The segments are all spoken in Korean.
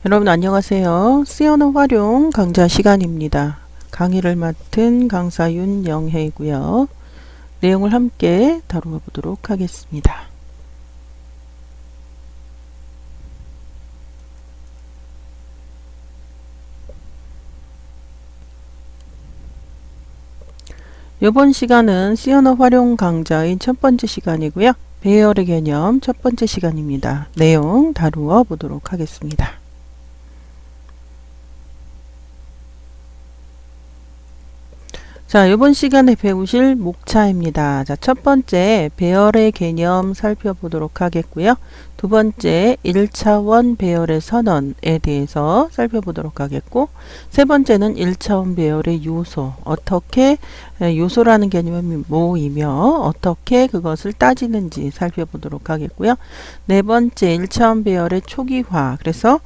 여러분 안녕하세요. C 언어 활용 강좌 시간입니다. 강의를 맡은 강사 윤영혜이고요. 내용을 함께 다루어 보도록 하겠습니다. 이번 시간은 C 언어 활용 강좌의 첫 번째 시간이고요. 배열의 개념 첫 번째 시간입니다. 내용 다루어 보도록 하겠습니다. 자, 이번 시간에 배우실 목차입니다. 자, 첫 번째 배열의 개념 살펴보도록 하겠고요. 두 번째 1차원 배열의 선언에 대해서 살펴보도록 하겠고, 세 번째는 1차원 배열의 요소, 어떻게 요소라는 개념이 뭐이며 어떻게 그것을 따지는지 살펴보도록 하겠고요. 네 번째 1차원 배열의 초기화, 그래서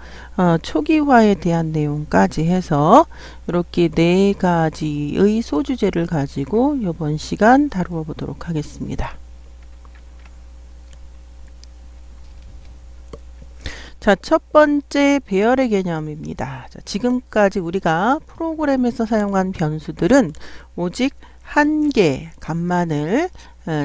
초기화에 대한 내용까지 해서 이렇게 네 가지의 소주제를 가지고 이번 시간 다루어 보도록 하겠습니다. 자, 첫 번째 배열의 개념입니다. 자, 지금까지 우리가 프로그램에서 사용한 변수들은 오직 한 개 값만을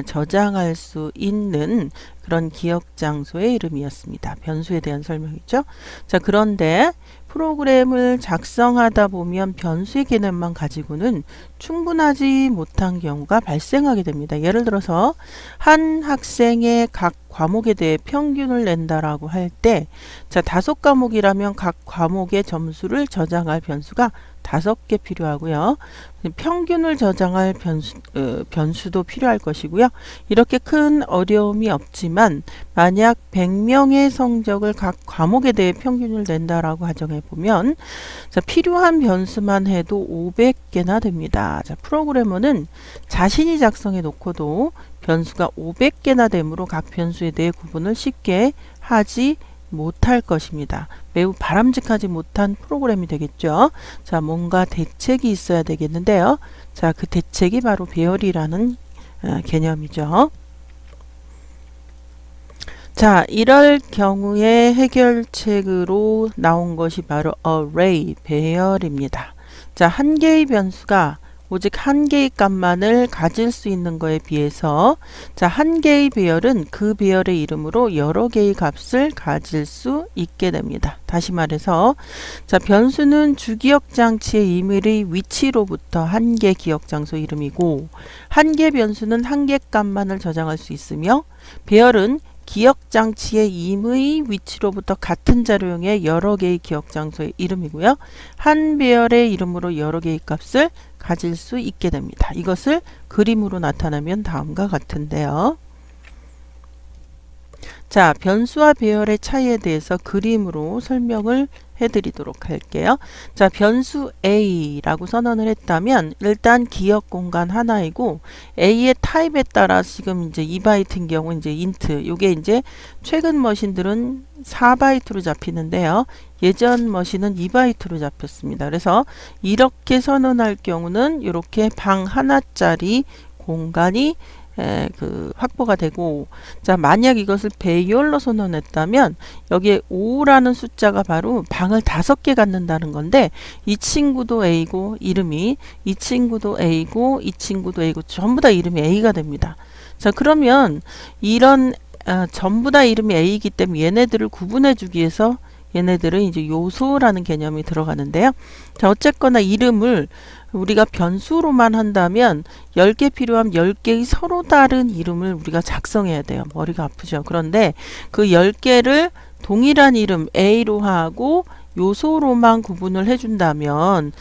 저장할 수 있는 그런 기억 장소의 이름이었습니다. 변수에 대한 설명이죠. 자, 그런데 프로그램을 작성하다 보면 변수의 개념만 가지고는 충분하지 못한 경우가 발생하게 됩니다. 예를 들어서 한 학생의 각 과목에 대해 평균을 낸다라고 할 때, 자, 5과목이라면 각 과목의 점수를 저장할 변수가 5개 필요하고요. 평균을 저장할 변수도 필요할 것이고요. 이렇게 큰 어려움이 없지만 만약 100명의 성적을 각 과목에 대해 평균을 낸다라고 가정해 보면, 자, 필요한 변수만 해도 500개나 됩니다. 자, 프로그래머는 자신이 작성해 놓고도 변수가 500개나 되므로 각 변수에 대해 구분을 쉽게 하지 못할 것입니다. 매우 바람직하지 못한 프로그램이 되겠죠. 자, 뭔가 대책이 있어야 되겠는데요. 자, 그 대책이 바로 배열이라는 개념이죠. 자, 이럴 경우에 해결책으로 나온 것이 바로 array, 배열입니다. 자, 한 개의 변수가 오직 한 개의 값만을 가질 수 있는 것에 비해서, 자, 한 개의 배열은 그 배열의 이름으로 여러 개의 값을 가질 수 있게 됩니다. 다시 말해서, 자, 변수는 주기억 장치의 임의의 위치로부터 한 개 기억 장소 이름이고, 한 개 변수는 한 개 값만을 저장할 수 있으며, 배열은 기억 장치의 임의 위치로부터 같은 자료형의 여러 개의 기억 장소의 이름이고요. 한 배열의 이름으로 여러 개의 값을 가질 수 있게 됩니다. 이것을 그림으로 나타내면 다음과 같은데요. 자, 변수와 배열의 차이에 대해서 그림으로 설명을 해드리도록 할게요. 자, 변수 A라고 선언을 했다면 일단 기억 공간 하나이고, A의 타입에 따라 지금 이제 2바이트인 경우 이제 인트, 요게 이제 최근 머신들은 4바이트로 잡히는데요. 예전 머신은 2바이트로 잡혔습니다. 그래서 이렇게 선언할 경우는 이렇게 방 하나짜리 공간이 확보가 되고, 자, 만약 이것을 배열로 선언했다면 여기에 5라는 숫자가 바로 방을 5개 갖는다는 건데, 이 친구도 A고 이름이, 이 친구도 A고 이 친구도 A고 전부 다 이름이 A가 됩니다. 자, 그러면 이런 전부 다 이름이 A이기 때문에 얘네들을 구분해 주기 위해서 얘네들은 이제 요소라는 개념이 들어가는데요. 자, 어쨌거나 이름을 우리가 변수로만 한다면 10개 필요하면 10개의 서로 다른 이름을 우리가 작성해야 돼요. 머리가 아프죠. 그런데 그 10개를 동일한 이름 A로 하고 요소로만 구분을 해준다면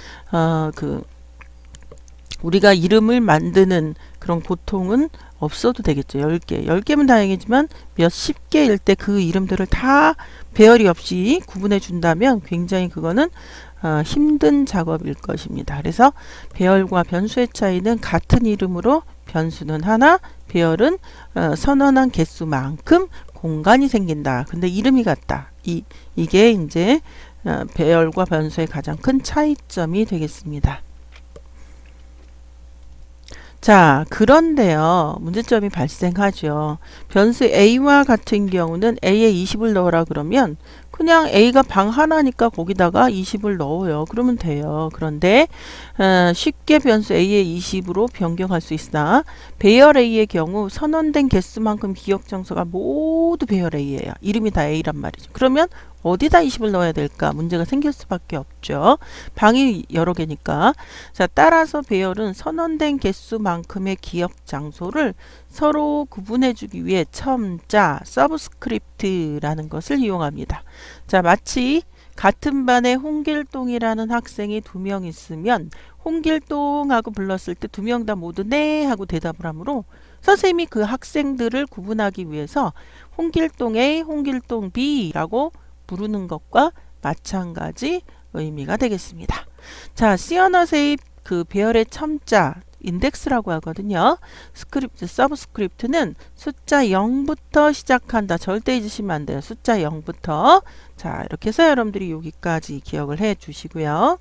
우리가 이름을 만드는 그런 고통은 없어도 되겠죠. 10개. 10개면 다행이지만 몇십 개일 때 그 이름들을 다 배열이 없이 구분해 준다면 굉장히 그거는 힘든 작업일 것입니다. 그래서 배열과 변수의 차이는 같은 이름으로 변수는 하나, 배열은 선언한 개수만큼 공간이 생긴다. 근데 이름이 같다. 이게 이제 배열과 변수의 가장 큰 차이점이 되겠습니다. 자, 그런데요. 문제점이 발생하죠. 변수 a와 같은 경우는 a에 20을 넣으라 그러면 그냥 a가 방 하나니까 거기다가 20을 넣어요. 그러면 돼요. 그런데 쉽게 변수 a에 20으로 변경할 수 있으나 배열 a의 경우 선언된 개수만큼 기억 정수가 모두 배열 a예요. 이름이 다 a란 말이죠. 그러면 어디다 20을 넣어야 될까? 문제가 생길 수밖에 없죠. 방이 여러 개니까. 자, 따라서 배열은 선언된 개수만큼의 기억 장소를 서로 구분해주기 위해 첨자, 서브스크립트라는 것을 이용합니다. 자, 마치 같은 반에 홍길동이라는 학생이 2명 있으면 홍길동하고 불렀을 때 2명 다 모두 네 하고 대답을 하므로 선생님이 그 학생들을 구분하기 위해서 홍길동 A, 홍길동 B라고 부르는 것과 마찬가지 의미가 되겠습니다. 자, C 언어세입 그 배열의 첨자 인덱스라고 하거든요. 스크립트, 서브스크립트는 숫자 0부터 시작한다. 절대 잊으시면 안 돼요. 숫자 0부터. 자, 이렇게 해서 여러분들이 여기까지 기억을 해 주시고요.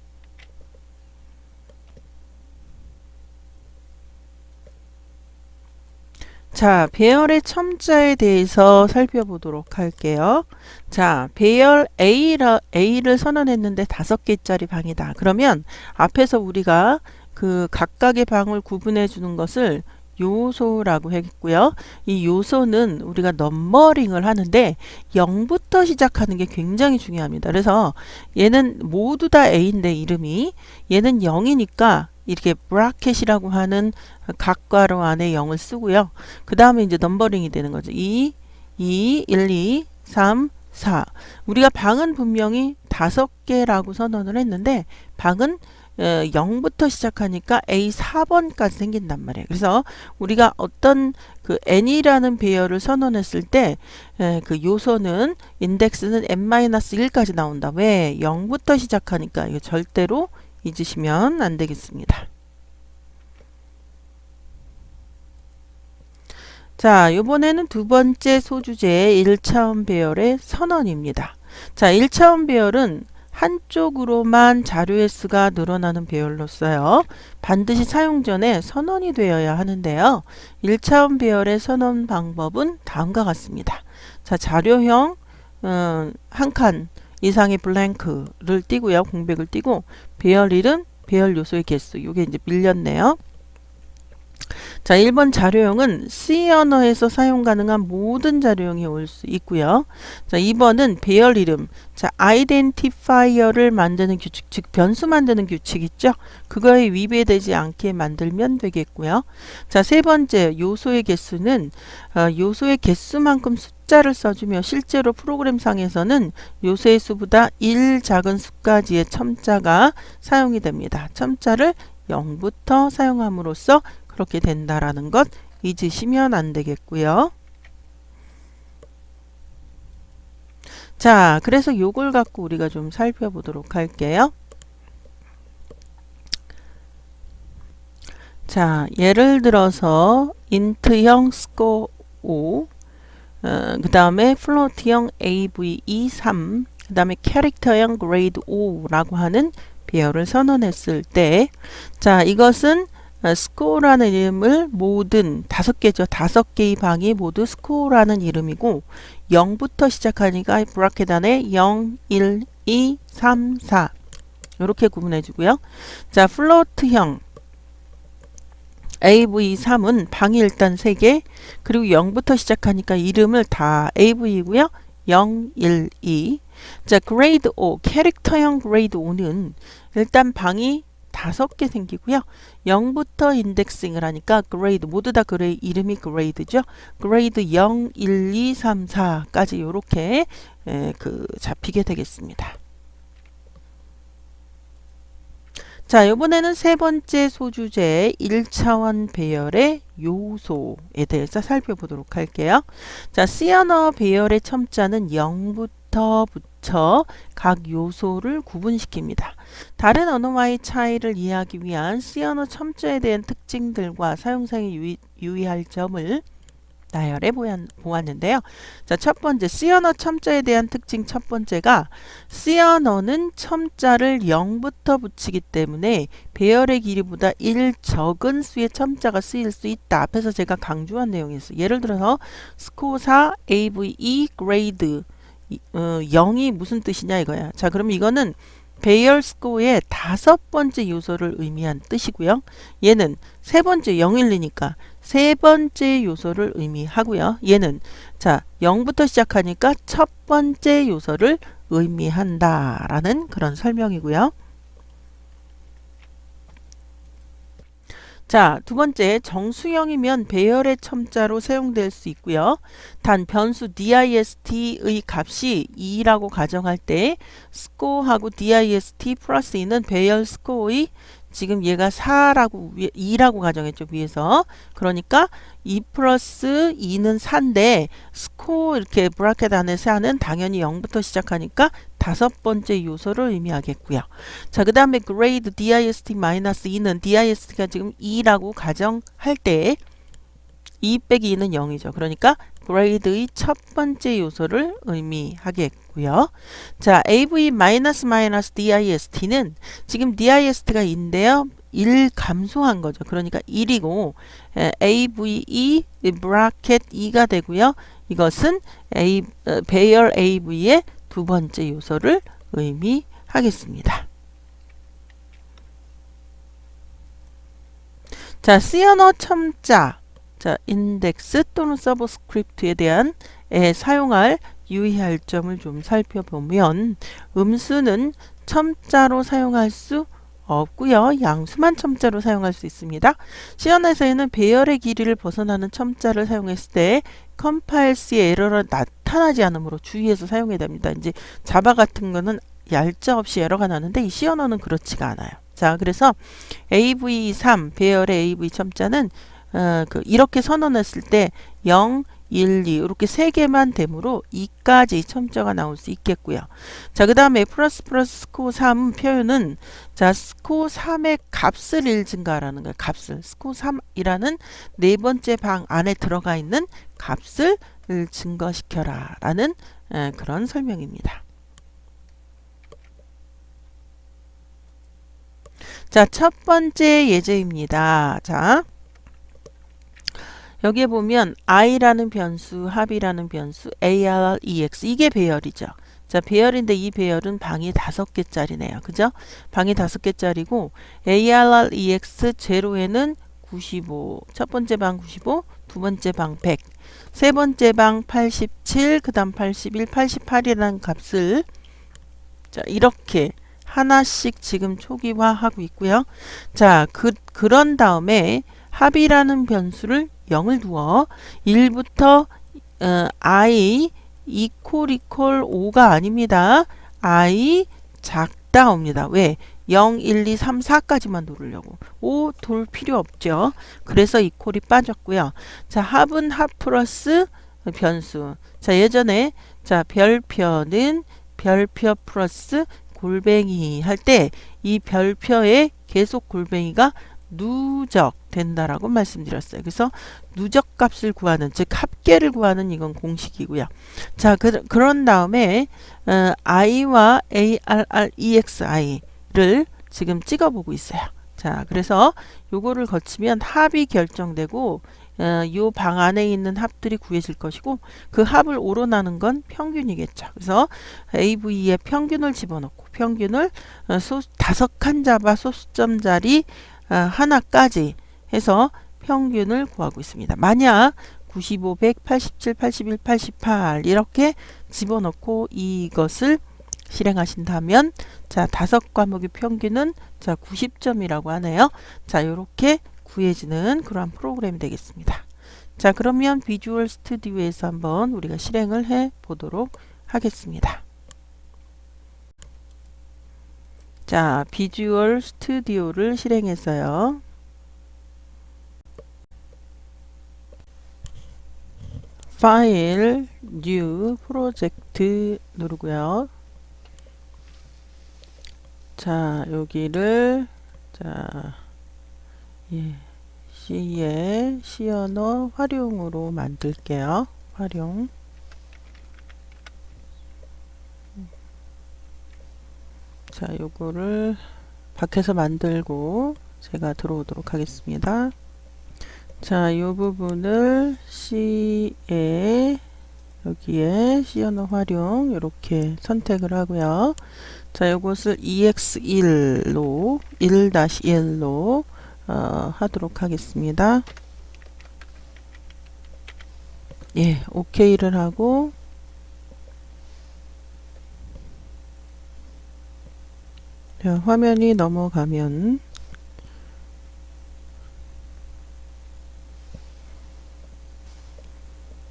자, 배열의 첨자에 대해서 살펴보도록 할게요. 자, 배열 A를 선언했는데 5개짜리 방이다. 그러면 앞에서 우리가 그 각각의 방을 구분해 주는 것을 요소라고 했고요. 이 요소는 우리가 넘버링을 하는데 0부터 시작하는 게 굉장히 중요합니다. 그래서 얘는 모두 다 A인데 이름이 얘는 0이니까 이렇게 브라켓이라고 하는 각괄호 안에 0을 쓰고요. 그 다음에 이제 넘버링이 되는 거죠. 2, 1, 2, 3, 4. 우리가 방은 분명히 5개라고 선언을 했는데 방은 0부터 시작하니까 A4번까지 생긴단 말이에요. 그래서 우리가 어떤 그 n이라는 배열을 선언했을 때 그 요소는 인덱스는 n-1까지 나온다. 왜? 0부터 시작하니까 이거 절대로 잊으시면 안 되겠습니다. 자, 이번에는 두 번째 소주제의 1차원 배열의 선언입니다. 자, 1차원 배열은 한쪽으로만 자료의 수가 늘어나는 배열로서요. 반드시 사용 전에 선언이 되어야 하는데요. 1차원 배열의 선언 방법은 다음과 같습니다. 자, 자료형 한 칸 이상의 블랭크를 띄고요. 공백을 띄고 배열 이름, 배열 요소의 개수. 이게 이제 밀렸네요. 자, 1번 자료형은 C 언어에서 사용 가능한 모든 자료형이 올 수 있고요. 자, 2번은 배열 이름. 자, 아이덴티파이어를 만드는 규칙, 즉 변수 만드는 규칙 있죠? 그거에 위배되지 않게 만들면 되겠고요. 자, 세 번째 요소의 개수는 요소의 개수만큼 숫자를 써주며 실제로 프로그램상에서는 요소의 수보다 1 작은 수까지의 첨자가 사용이 됩니다. 첨자를 0부터 사용함으로써 그렇게 된다라는 것 잊으시면 안 되겠고요. 자, 그래서 요걸 갖고 우리가 좀 살펴보도록 할게요. 자, 예를 들어서 int형 score 5, 그 다음에 float형 AVE3, 그 다음에 캐릭터형 grade 5라고 하는 배열을 선언했을 때, 자, 이것은 스코어라는 이름을 모든 5개죠. 5개의 방이 모두 스코어라는 이름이고 0부터 시작하니까 브라켓 안에 0, 1, 2, 3, 4 이렇게 구분해 주고요. 자, 플로트형 AV3은 방이 일단 3개 그리고 0부터 시작하니까 이름을 다 AV이고요. 0, 1, 2. 자, 그레이드 5, 캐릭터형 그레이드 5는 일단 방이 5개 생기고요. 0부터 인덱싱을 하니까 그레이드 모두 다 이름이 그레이드죠. 그레이드 0, 1, 2, 3, 4까지 이렇게 잡히게 되겠습니다. 자, 이번에는 세 번째 소주제 1차원 배열의 요소에 대해서 살펴보도록 할게요. 자, C 언어 배열의 첨자는 0부터 붙여 각 요소를 구분시킵니다. 다른 언어와의 차이를 이해하기 위한 C 언어 첨자에 대한 특징들과 사용상에 유의할 점을 나열해 보았는데요. 자, 첫 번째 C 언어 첨자에 대한 특징 첫 번째가 C 언어는 첨자를 0부터 붙이기 때문에 배열의 길이보다 1 적은 수의 첨자가 쓰일 수 있다. 앞에서 제가 강조한 내용이었어요. 예를 들어서 스코사, AVE, 그레이드 0이 무슨 뜻이냐 이거야. 자, 그럼 이거는 배열 스코어의 5번째 요소를 의미한 뜻이고요. 얘는 세 번째 012니까 세 번째 요소를 의미하고요. 얘는 자 0부터 시작하니까 첫 번째 요소를 의미한다라는 그런 설명이고요. 자, 두 번째 정수형이면 배열의 첨자로 사용될 수 있고요. 단 변수 dist의 값이 2라고 가정할 때 스코어하고 dist 플러스 2는 배열 스코어의 지금 얘가 2라고 가정했죠. 위에서. 그러니까 2 플러스 2는 4인데 스코어 이렇게 브라켓 안에서 하는 당연히 0부터 시작하니까 5번째 요소를 의미하겠고요. 자, 그 다음에 grade dist-2는 dist가 지금 2라고 가정할 때 2 빼기 2는 0이죠. 그러니까 grade의 첫 번째 요소를 의미하겠고요. 자, AV-dist는 지금 dist가 2인데요. 1 감소한 거죠. 그러니까 1이고 AVE 브라켓 2가 되고요. 이것은 배열 AV의 두 번째 요소를 의미하겠습니다. 자, C 언어 첨자, 자, 인덱스 또는 서브스크립트에 대한 사용할 유의할 점을 좀 살펴보면 음수는 첨자로 사용할 수 없고요. 양수만 첨자로 사용할 수 있습니다. C 언어에서는 배열의 길이를 벗어나는 첨자를 사용했을 때 컴파일 시에 에러가 나타나지 않으므로 주의해서 사용해야 됩니다. 이제 자바 같은 거는 얄짤없이 에러가 나는데 이 C 언어는 그렇지가 않아요. 자, 그래서 AV3 배열의 AV 첨자는 이렇게 선언했을 때 0, 1, 2 이렇게 세 개만 되므로 2까지 첨자가 나올 수 있겠고요. 자, 그 다음에 플러스 스코어 3 표현은 자, 스코어 3의 값을 1 증가하라는 거예요. 값을. 스코어 3이라는 네 번째 방 안에 들어가 있는 값을 증가시켜라 라는 그런 설명입니다. 자, 첫 번째 예제입니다. 자, 여기에 보면 i라는 변수, 합이라는 변수, arrex 이게 배열이죠. 자, 배열인데 이 배열은 방이 5개짜리네요. 그죠? 방이 5개짜리고 arrex 제로에는 95, 첫 번째 방 95, 두 번째 방 100, 세 번째 방 87, 그 다음 81, 88이라는 값을 자, 이렇게 하나씩 지금 초기화하고 있고요. 자, 그런 다음에 합이라는 변수를 0을 두어 1부터 i 이퀄 5가 아닙니다. i 작다 옵니다. 왜? 0, 1, 2, 3, 4까지만 누르려고. 5 돌 필요 없죠. 그래서 이퀄이 빠졌고요. 자, 합은 합 플러스 변수. 자, 예전에 자, 별표는 별표 플러스 골뱅이 할 때 이 별표에 계속 골뱅이가 누적 된다라고 말씀드렸어요. 그래서 누적 값을 구하는 즉 합계를 구하는 이건 공식이고요. 자, 그런 다음에 i와 arrexi를 지금 찍어보고 있어요. 자, 그래서 요거를 거치면 합이 결정되고 요 방 안에 있는 합들이 구해질 것이고 그 합을 오로나는 건 평균이겠죠. 그래서 AV의 평균을 집어넣고 평균을 5칸 잡아 소수점 자리 하나까지 해서 평균을 구하고 있습니다. 만약 95, 100, 87, 81, 88 이렇게 집어넣고 이것을 실행하신다면 자, 5과목의 평균은 자, 90점이라고 하네요. 자, 이렇게 구해지는 그러한 프로그램이 되겠습니다. 자, 그러면 비주얼 스튜디오에서 한번 우리가 실행을 해 보도록 하겠습니다. 자, 비주얼 스튜디오를 실행했어요. 파일, 뉴, 프로젝트 누르고요. 자, 여기를 자, 예, C의 C 언어 활용으로 만들게요. 활용. 자, 요거를 밖에서 만들고 제가 들어오도록 하겠습니다. 자, 이 부분을 C에 여기에 C 언어 활용 이렇게 선택을 하고요. 자, 요것을 EX1로 1-1로 하도록 하겠습니다. 예, OK를 하고 자, 화면이 넘어가면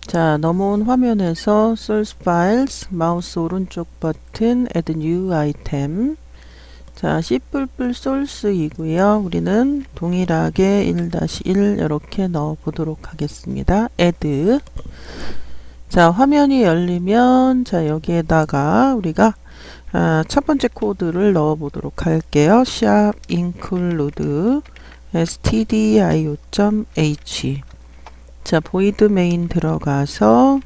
자, 넘어온 화면에서 Source Files, 마우스 오른쪽 버튼, Add New Item. 자, C++ Source이고요. 우리는 동일하게 1-1 이렇게 넣어 보도록 하겠습니다. Add. 자, 화면이 열리면 자, 여기에다가 우리가 첫 번째 코드를 넣어 보도록 할게요. sharp include stdio.h. 자, void main 들어가서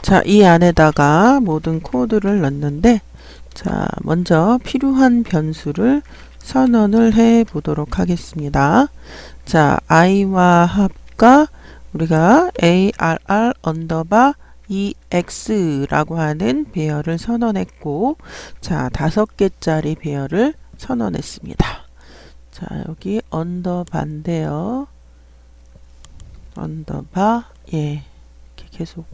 자, 이 안에다가 모든 코드를 넣는데 자, 먼저 필요한 변수를 선언을 해 보도록 하겠습니다. 자, i와 합과 우리가 arr 언더바 ex라고 하는 배열을 선언했고 자, 5개짜리 배열을 선언했습니다. 자, 여기 언더바인데요. 언더바 예, 이렇게 계속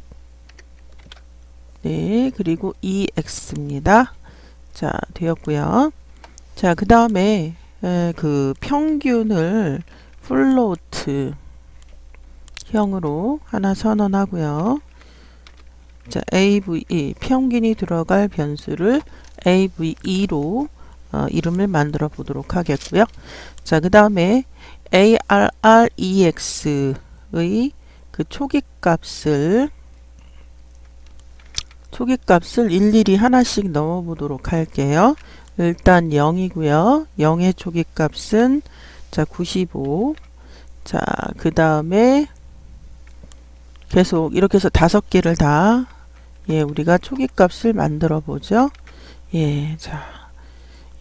네, 그리고 ex입니다. 자, 되었고요. 자, 그 다음에 그 평균을 플로트 형으로 하나 선언하고요. 자, AVE 평균이 들어갈 변수를 AVE로 이름을 만들어 보도록 하겠고요. 자, 그 다음에 ARREX의 그 초기 값을 일일이 하나씩 넣어 보도록 할게요. 일단 0이고요. 0의 초기 값은 자, 95. 자, 그 다음에 계속 이렇게 해서 5개를 다 예, 우리가 초기 값을 만들어 보죠. 예, 자,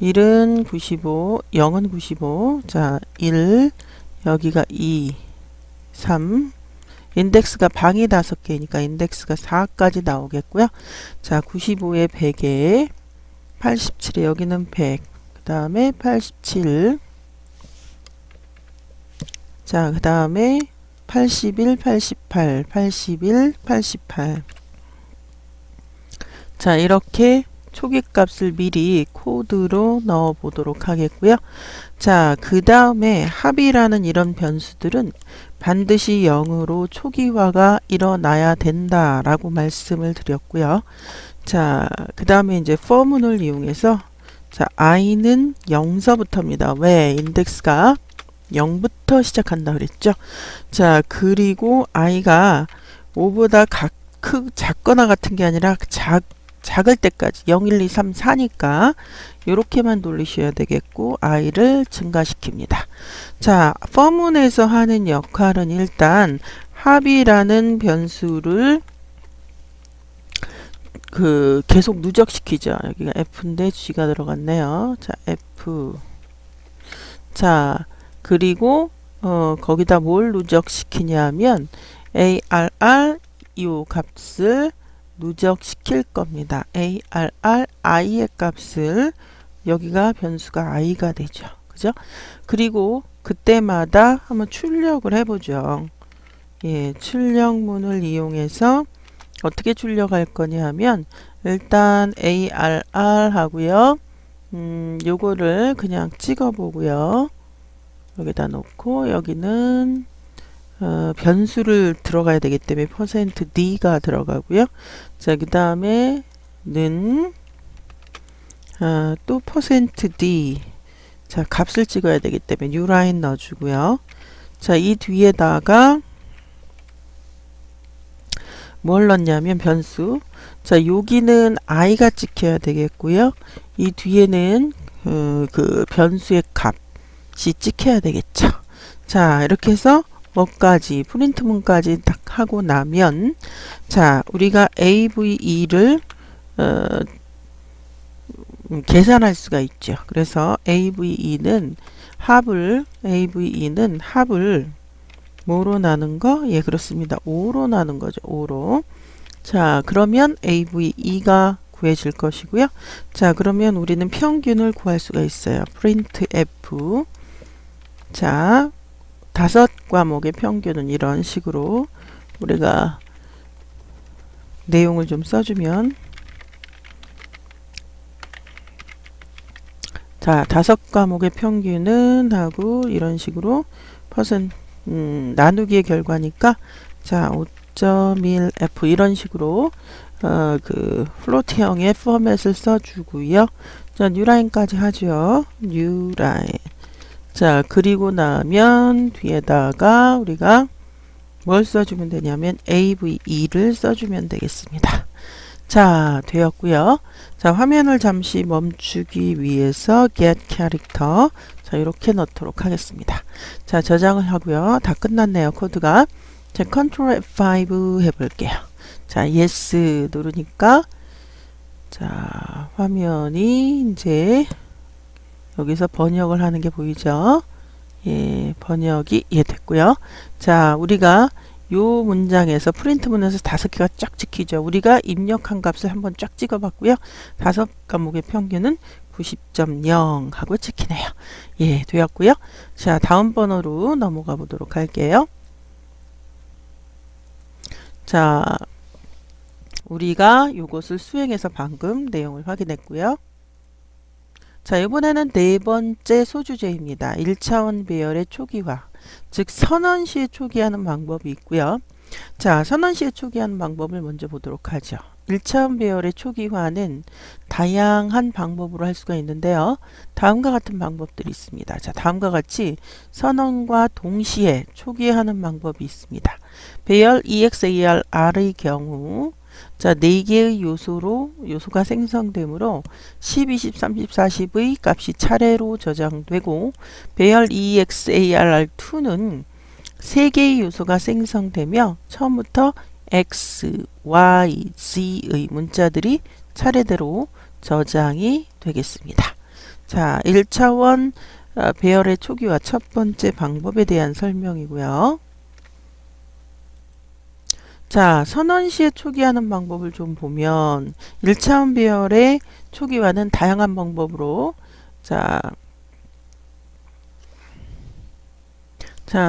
1은 95, 0은 95, 자, 1, 여기가 2, 3, 인덱스가 방이 5개니까 인덱스가 4까지 나오겠고요. 자, 95에 100에 87에 여기는 100, 그 다음에 87, 자, 그 다음에 81, 88, 81, 88. 자, 이렇게 초기 값을 미리 코드로 넣어 보도록 하겠고요. 자, 그 다음에 합이라는 이런 변수들은 반드시 0으로 초기화가 일어나야 된다 라고 말씀을 드렸고요. 자, 그 다음에 이제 for문을 이용해서 자, i는 0서부터입니다. 왜? 인덱스가 0부터 시작한다 그랬죠. 자, 그리고 i가 5보다 작거나 같은 게 아니라 작을 때까지 0, 1, 2, 3, 4니까 이렇게만 돌리셔야 되겠고 i를 증가시킵니다. 자, for문에서 하는 역할은 일단 합이라는 변수를 계속 누적시키죠. 여기가 f인데 g가 들어갔네요. 자, f. 자, 그리고 거기다 뭘 누적시키냐면 arr 이 값을 누적시킬 겁니다. arr i의 값을 여기가 변수가 i가 되죠. 그죠? 그리고 그때마다 한번 출력을 해보죠. 예, 출력문을 이용해서 어떻게 출력할 거냐 하면 일단 arr 하고요. 요거를 그냥 찍어 보고요. 여기다 놓고 여기는 변수를 들어가야 되기 때문에 %d가 들어가고요. 자, 그 다음에 는 또 %d 자, 값을 찍어야 되기 때문에 new line 넣어주고요. 자, 이 뒤에다가 뭘 넣냐면 변수. 자, 여기는 i가 찍혀야 되겠고요. 이 뒤에는 그 변수의 값이 찍혀야 되겠죠. 자, 이렇게 해서 뭐까지 프린트문까지 딱 하고 나면, 자, 우리가 AVE를 계산할 수가 있죠. 그래서 AVE는 합을 뭐로 나눈 거? 예, 그렇습니다. 5로 나눈 거죠. 5로. 자, 그러면 AVE가 구해질 것이고요. 자, 그러면 우리는 평균을 구할 수가 있어요. printf. 자, 5과목의 평균은 이런 식으로 우리가 내용을 좀 써주면, 자, 5과목의 평균은 하고 이런 식으로 나누기의 결과니까, 자, 5.1f 이런 식으로 그 플로트형의 포맷을 써주고요. 자, 뉴라인까지 하죠. 뉴라인. 자, 그리고 나면 뒤에다가 우리가 뭘 써주면 되냐면 AVE를 써주면 되겠습니다. 자, 되었고요. 자, 화면을 잠시 멈추기 위해서 get character, 자, 이렇게 넣도록 하겠습니다. 자, 저장을 하고요. 다 끝났네요. 코드가. 자, Ctrl F5 해볼게요. 자, yes 누르니까, 자, 화면이 이제 여기서 번역을 하는 게 보이죠? 예, 번역이 됐고요. 자, 우리가 요 문장에서 프린트문에서 5개가 쫙 찍히죠. 우리가 입력한 값을 한번 쫙 찍어봤고요. 5과목의 평균은 90.0 하고 찍히네요. 예, 되었고요. 자, 다음 번호로 넘어가 보도록 할게요. 자, 우리가 요것을 수행해서 방금 내용을 확인했고요. 자, 이번에는 네 번째 소주제입니다. 1차원 배열의 초기화, 즉 선언시에 초기화하는 방법이 있고요. 자, 선언시에 초기화하는 방법을 먼저 보도록 하죠. 1차원 배열의 초기화는 다양한 방법으로 할 수가 있는데요. 다음과 같은 방법들이 있습니다. 자, 다음과 같이 선언과 동시에 초기화하는 방법이 있습니다. 배열 EXAR의 경우, 자, 4개의 요소가 생성되므로 10, 20, 30, 40의 값이 차례로 저장되고, 배열 EXARR2는 3개의 요소가 생성되며 처음부터 X, Y, Z의 문자들이 차례대로 저장이 되겠습니다. 자, 1차원 배열의 초기화 첫 번째 방법에 대한 설명이고요. 자, 선언시에 초기화하는 방법을 좀 보면 1차원 배열의 초기화는 다양한 방법으로, 자,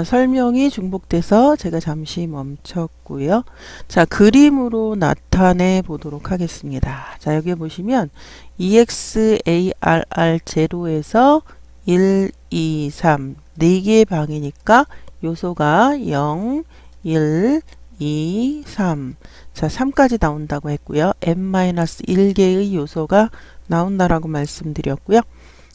설명이 중복돼서 제가 잠시 멈췄고요. 자, 그림으로 나타내 보도록 하겠습니다. 자, 여기 보시면 EXARR0에서 1, 2, 3 4개의 방이니까 요소가 0, 1, 2, 3. 자, 3까지 나온다고 했고요. n-1개의 요소가 나온다라고 말씀드렸고요.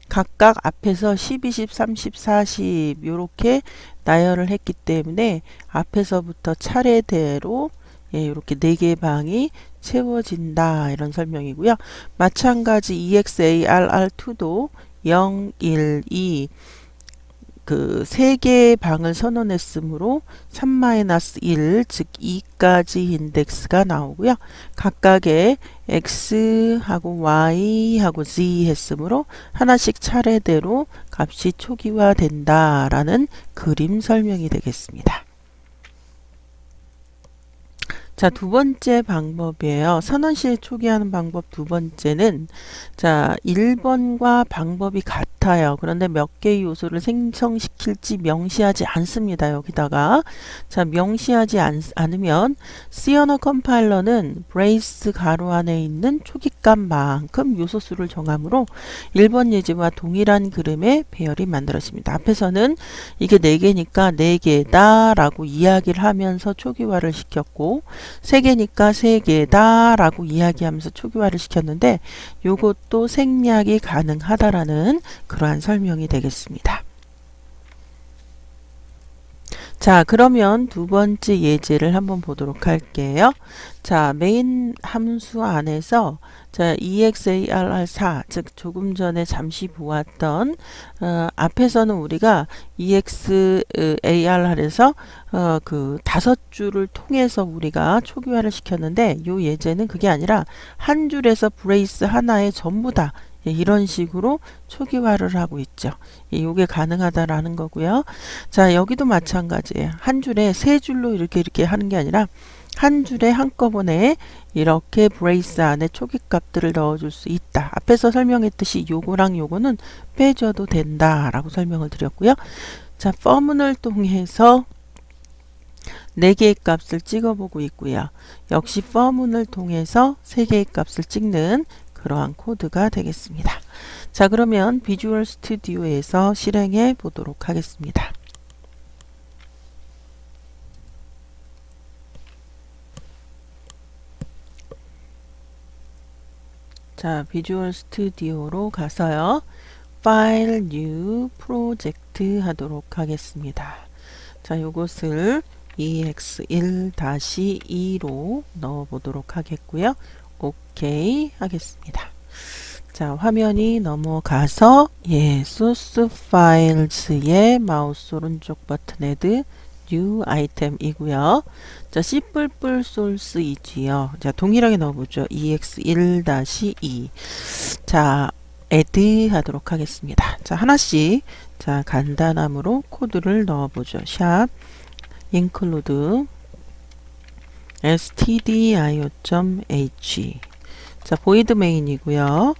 각각 앞에서 10, 20, 30, 40 요렇게 나열을 했기 때문에 앞에서부터 차례대로 이렇게 4개의 방이 채워진다, 이런 설명이고요. 마찬가지 EXARR2도 0, 1, 2 그 3개의 방을 선언했으므로 3-1, 즉 2까지 인덱스가 나오고요. 각각의 X하고 Y하고 Z 했으므로 하나씩 차례대로 값이 초기화된다라는 그림 설명이 되겠습니다. 자, 두 번째 방법이에요. 선언시에 초기화하는 방법 두 번째는, 자, 1번과 방법이 같아요. 그런데 몇 개의 요소를 생성시킬지 명시하지 않습니다. 여기다가. 자, 명시하지 않으면 C 언어 컴파일러는 브레이스 가로 안에 있는 초기값만큼 요소수를 정하므로 1번 예제와 동일한 그림의 배열이 만들어집니다. 앞에서는 이게 4개니까 4개다 라고 이야기를 하면서 초기화를 시켰고, 3개니까 3개다 라고 이야기하면서 초기화를 시켰는데, 요것도 생략이 가능하다라는 그러한 설명이 되겠습니다. 자, 그러면 두 번째 예제를 한번 보도록 할게요. 자, 메인 함수 안에서 자, exarr4, 즉 조금 전에 잠시 보았던 앞에서는 우리가 exarr에서 그 5줄을 통해서 우리가 초기화를 시켰는데 요 예제는 그게 아니라 한 줄에서 브레이스 하나에 전부 다 이런 식으로 초기화를 하고 있죠. 이게 가능하다라는 거고요. 자, 여기도 마찬가지예요. 한 줄에 세 줄로 이렇게 하는 게 아니라 한 줄에 한꺼번에 이렇게 브레이스 안에 초기 값들을 넣어줄 수 있다. 앞에서 설명했듯이 요거랑 요거는 빼줘도 된다라고 설명을 드렸고요. 자, for문을 통해서 4개의 값을 찍어보고 있고요. 역시 for문을 통해서 3개의 값을 찍는 그러한 코드가 되겠습니다. 자, 그러면 비주얼 스튜디오에서 실행해 보도록 하겠습니다. 자, 비주얼 스튜디오로 가서요. 파일 뉴 프로젝트 하도록 하겠습니다. 자, 요것을 ex1-2로 넣어 보도록 하겠고요. 오케이 하겠습니다. 자, 화면이 넘어가서 소스 파일즈의 마우스 오른쪽 버튼 헤드 뉴 아이템이고요. 자, C++ 소스이지요. 자, 동일하게 넣어보죠. ex1-2. 자, add 하도록 하겠습니다. 자, 하나씩 자, 간단함으로 코드를 넣어보죠. 샵 include stdio.h. 자, void main이고요.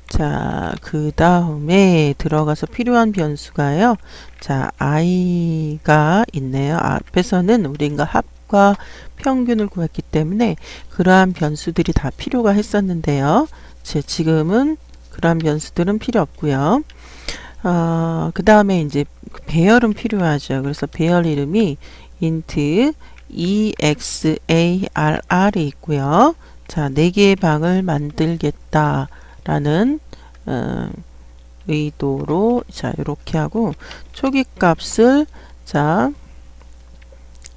자, 그 다음에 들어가서 필요한 변수가요. 자, i가 있네요. 앞에서는 우리가 합과 평균을 구했기 때문에 그러한 변수들이 다 필요가 했었는데요. 지금은 그러한 변수들은 필요 없고요. 그 다음에 이제 배열은 필요하죠. 그래서 배열 이름이 int exarr이 있고요. 자, 4개의 방을 만들겠다라는 의도로 자, 이렇게 하고 초기값을 자,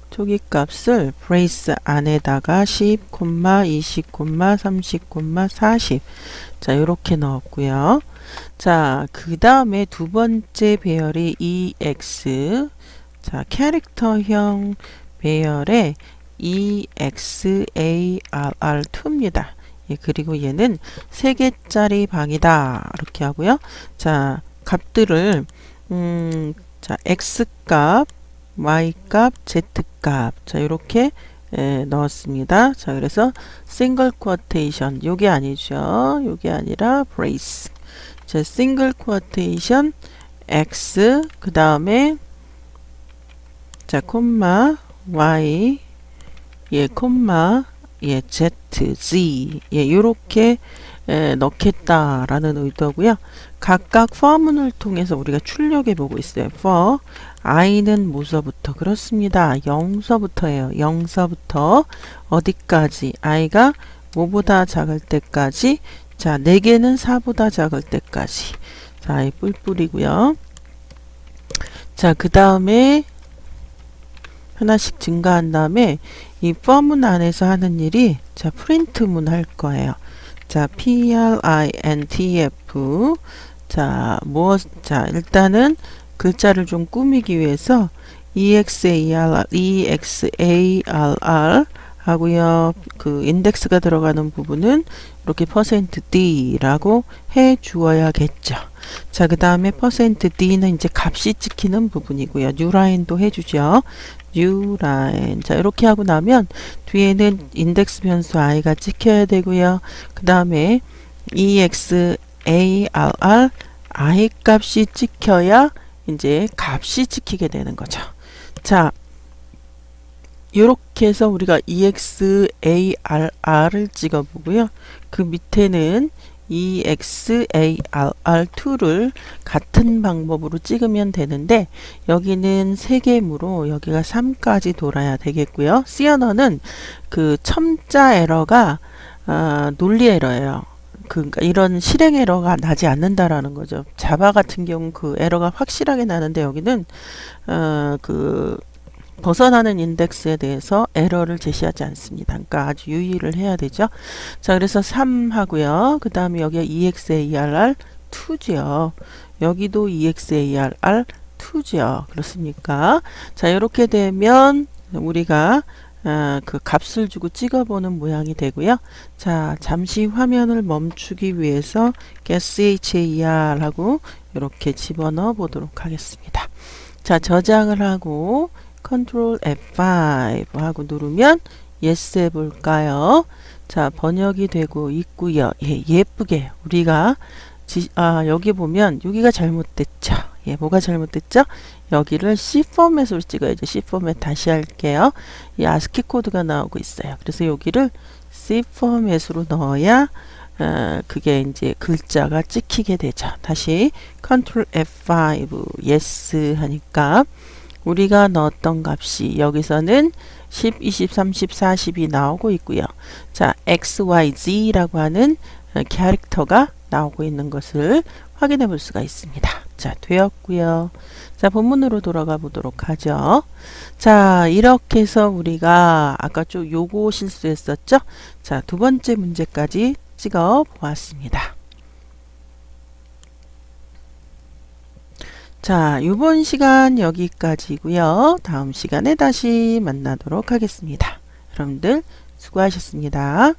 초기값을 브레이스 안에다가 10, 20, 30, 40 자, 이렇게 넣었고요. 자, 그 다음에 두 번째 배열이 ex 자, 캐릭터형 배열의 exarr2입니다. 예, 그리고 얘는 3개짜리 방이다. 이렇게 하고요. 자, 값들을 자, x값, y값, z값. 자, 이렇게 넣었습니다. 자, 그래서 싱글 쿼테이션 요게 아니죠. 요게 아니라 브레이스. 자, 싱글 쿼테이션 x 그 다음에 자, 콤마 y 콤마 z, z 요렇게 넣겠다라는 의도고요. 각각 for문을 통해서 우리가 출력해 보고 있어요. for i는 뭐서부터 그렇습니다. 0서부터예요. 0서부터 어디까지 i가 5보다 작을 때까지 자, 4개는 4보다 작을 때까지 자, 이 뿔뿔이고요. 자, 그 다음에 하나씩 증가한 다음에 이 for문 안에서 하는 일이 자, 프린트문 할 거예요. 자, printf 자, 자, 일단은 글자를 좀 꾸미기 위해서 exarr 하고요. 그 인덱스가 들어가는 부분은 이렇게 %d라고 해 주어야겠죠. 자, 그 다음에 %d는 이제 값이 찍히는 부분이고요. newline도 해주죠. newline. 자, 이렇게 하고 나면 뒤에는 인덱스 변수 i가 찍혀야 되고요. 그 다음에 exarr i 값이 찍혀야 이제 값이 찍히게 되는 거죠. 자, 이렇게 해서 우리가 exarr을 찍어 보고요. 그 밑에는 exarr2를 같은 방법으로 찍으면 되는데 여기는 3개이므로 여기가 3까지 돌아야 되겠고요. C 언어는 그 첨자 에러가 논리 에러예요. 그러니까 이런 실행 에러가 나지 않는다라는 거죠. 자바 같은 경우 그 에러가 확실하게 나는데 여기는 그 벗어나는 인덱스에 대해서 에러를 제시하지 않습니다. 그러니까 아주 유의를 해야 되죠. 자, 그래서 3 하고요. 그 다음에 여기가 EXARR 2죠. 여기도 EXARR 2죠. 그렇습니까? 자, 이렇게 되면 우리가 그 값을 주고 찍어보는 모양이 되고요. 자, 잠시 화면을 멈추기 위해서 SHAR 하고 이렇게 집어넣어 보도록 하겠습니다. 자, 저장을 하고 Ctrl F5 하고 누르면 yes 해볼까요? 자, 번역이 되고 있고요. 예, 예쁘게 우리가 여기 보면 여기가 잘못됐죠. 예, 뭐가 잘못됐죠? 여기를 C 포맷으로 찍어야죠. C 포맷 다시 할게요. 이 ASCII 코드가 나오고 있어요. 그래서 여기를 C 포맷으로 넣어야 그게 이제 글자가 찍히게 되죠. 다시 Ctrl F5 yes 하니까 우리가 넣었던 값이 여기서는 10, 20, 30, 40이 나오고 있고요. 자, XYZ라고 하는 캐릭터가 나오고 있는 것을 확인해 볼 수가 있습니다. 자, 되었고요. 자, 본문으로 돌아가 보도록 하죠. 자, 이렇게 해서 우리가 아까 좀 요거 실수했었죠? 자, 두 번째 문제까지 찍어 보았습니다. 자, 이번 시간 여기까지고요. 다음 시간에 다시 만나도록 하겠습니다. 여러분들 수고하셨습니다.